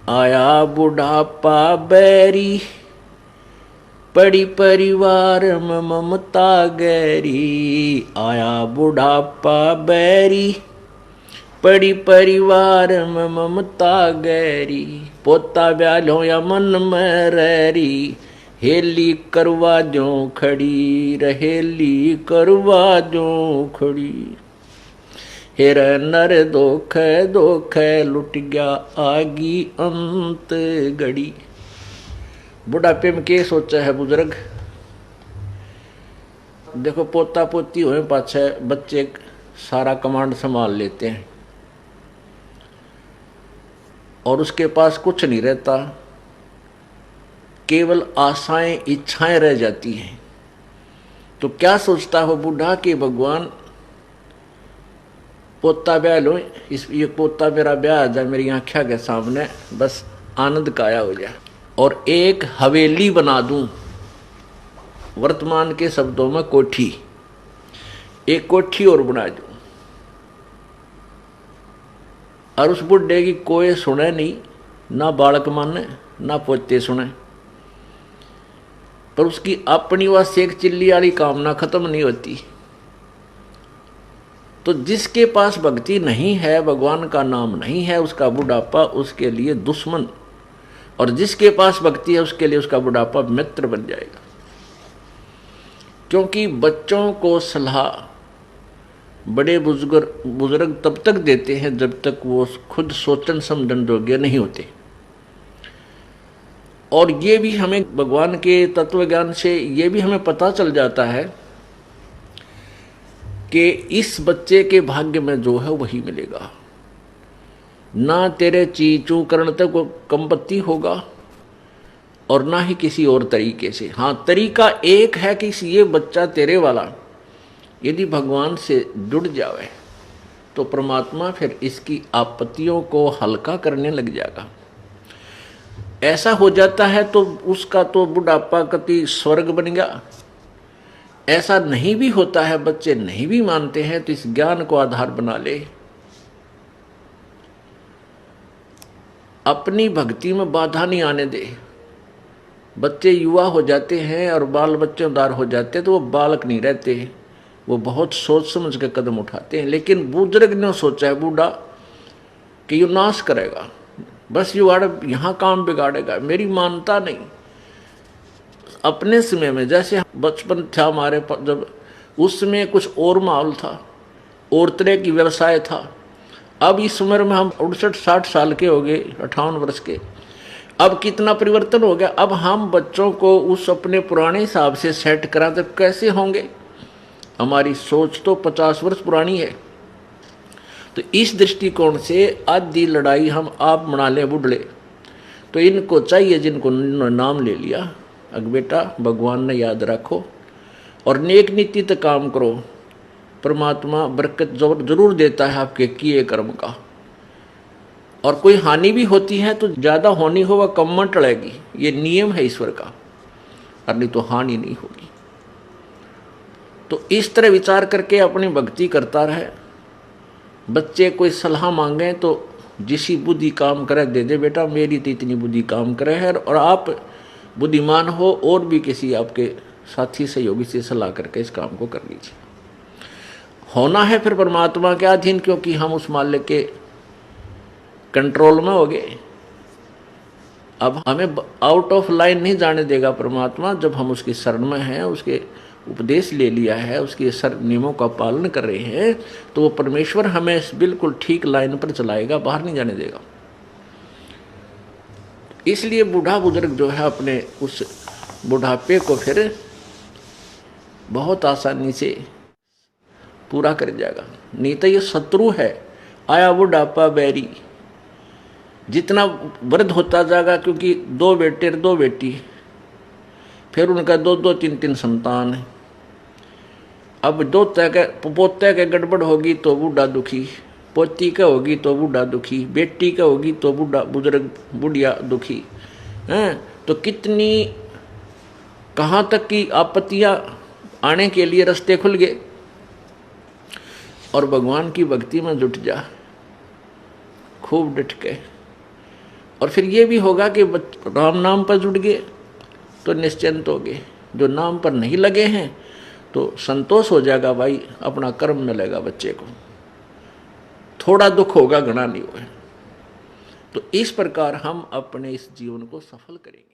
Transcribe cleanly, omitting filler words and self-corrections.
आया बुढ़ापा बैरी, पड़ी परिवार में ममता गहरी। आया बुढ़ापा बैरी, पड़ी परिवार में ममता गहरी। पोता ब्यालो या मन में रैरी, हेली करवा जो खड़ी, रहेली करवा जो खड़ी। हेर नर दोख दोख लुट गया आगी अंत घड़ी। बुढ़ापे में के सोचा है बुजुर्ग? देखो पोता पोती हुए पाछे बच्चे सारा कमांड संभाल लेते हैं और उसके पास कुछ नहीं रहता, केवल आशाएं इच्छाएं रह जाती हैं। तो क्या सोचता हो बूढ़ा कि भगवान पोता ब्याह लो, इस ये पोता मेरा ब्याह आ जाए मेरी आंखों के सामने, बस आनंद काया हो जाए और एक हवेली बना दूं। वर्तमान के शब्दों में कोठी, एक कोठी और बना दूं और उस बुढ़े की कोई सुने नहीं, ना बालक माने ना पोते सुने, पर उसकी अपनी वह सेक चिल्ली वाली कामना खत्म नहीं होती। तो जिसके पास भक्ति नहीं है, भगवान का नाम नहीं है, उसका बुढ़ापा उसके लिए दुश्मन, और जिसके पास भक्ति है उसके लिए उसका बुढ़ापा मित्र बन जाएगा। क्योंकि बच्चों को सलाह बड़े बुजुर्ग तब तक देते हैं जब तक वो खुद सोचन समझन योग्य नहीं होते। और ये भी हमें भगवान के तत्व ज्ञान से ये भी हमें पता चल जाता है कि इस बच्चे के भाग्य में जो है वही मिलेगा। ना तेरे चीचू करण तक वो कंपत्ति होगा और ना ही किसी और तरीके से। हाँ, तरीका एक है कि ये बच्चा तेरे वाला यदि भगवान से जुड़ जावे तो परमात्मा फिर इसकी आपत्तियों को हल्का करने लग जाएगा। ऐसा हो जाता है तो उसका तो बुढ़ापा कति स्वर्ग बन गया। ऐसा नहीं भी होता है, बच्चे नहीं भी मानते हैं, तो इस ज्ञान को आधार बना ले, अपनी भक्ति में बाधा नहीं आने दे। बच्चे युवा हो जाते हैं और बाल बच्चेदार हो जाते हैं तो वो बालक नहीं रहते, वो बहुत सोच समझ के कदम उठाते हैं। लेकिन बुजुर्ग ने सोचा है बूढ़ा कि यू नाश करेगा, बस यू यहाँ काम बिगाड़ेगा, मेरी मानता नहीं। अपने समय में जैसे बचपन था हमारे, जब उस समय कुछ और माहौल था, और तरह की व्यवसाय था। अब इस उम्र में हम 68-60 साल के हो गए, 58 वर्ष के, अब कितना परिवर्तन हो गया। अब हम बच्चों को उस अपने पुराने हिसाब से सेट करा तो कैसे होंगे? हमारी सोच तो 50 वर्ष पुरानी है। तो इस दृष्टिकोण से आधी लड़ाई हम आप बना लें बुढ़ले। तो इनको चाहिए जिनको नाम ले लिया, अग बेटा भगवान ने याद रखो और नेक नीति तक काम करो, परमात्मा बरकत जरूर देता है आपके किए कर्म का। और कोई हानि भी होती है तो ज़्यादा होनी हो वह कम में टलेगी, ये नियम है ईश्वर का, और नहीं तो हानि नहीं होगी। तो इस तरह विचार करके अपनी भक्ति करता रहे। बच्चे कोई सलाह मांगे तो जिसी बुद्धि काम करे दे दे, बेटा मेरी तो इतनी बुद्धि काम करे है, और आप बुद्धिमान हो और भी किसी आपके साथी सहयोगी से सलाह करके इस काम को कर लीजिए। होना है फिर परमात्मा के अधीन, क्योंकि हम उस मालिक के कंट्रोल में हो गए। अब हमें आउट ऑफ लाइन नहीं जाने देगा परमात्मा। जब हम उसकी शरण में हैं, उसके उपदेश ले लिया है, उसके नियमों का पालन कर रहे हैं, तो वो परमेश्वर हमें बिल्कुल ठीक लाइन पर चलाएगा, बाहर नहीं जाने देगा। इसलिए बूढ़ा बुजुर्ग जो है अपने उस बुढ़ापे को फिर बहुत आसानी से पूरा कर जाएगा। नहीं तो ये शत्रु है, आया बुढ़ापा बैरी। जितना वृद्ध होता जाएगा, क्योंकि 2 बेटे 2 बेटी, फिर उनका 2-2 3-3 संतान है। अब पोते के गड़बड़ होगी तो बूढ़ा दुखी, पोती का होगी तो बूढ़ा दुखी, बेटी का होगी तो बुजुर्ग बुढ़िया दुखी हैं। तो कितनी कहाँ तक की आपत्तियाँ आने के लिए रास्ते खुल गए। और भगवान की भक्ति में जुट जा खूब डट के, और फिर ये भी होगा कि राम नाम पर जुड़ गए तो निश्चिंत हो गए, जो नाम पर नहीं लगे हैं तो संतोष हो जाएगा, भाई अपना कर्म मिलेगा बच्चे को, थोड़ा दुख होगा घना नहीं होगा। तो इस प्रकार हम अपने इस जीवन को सफल करेंगे।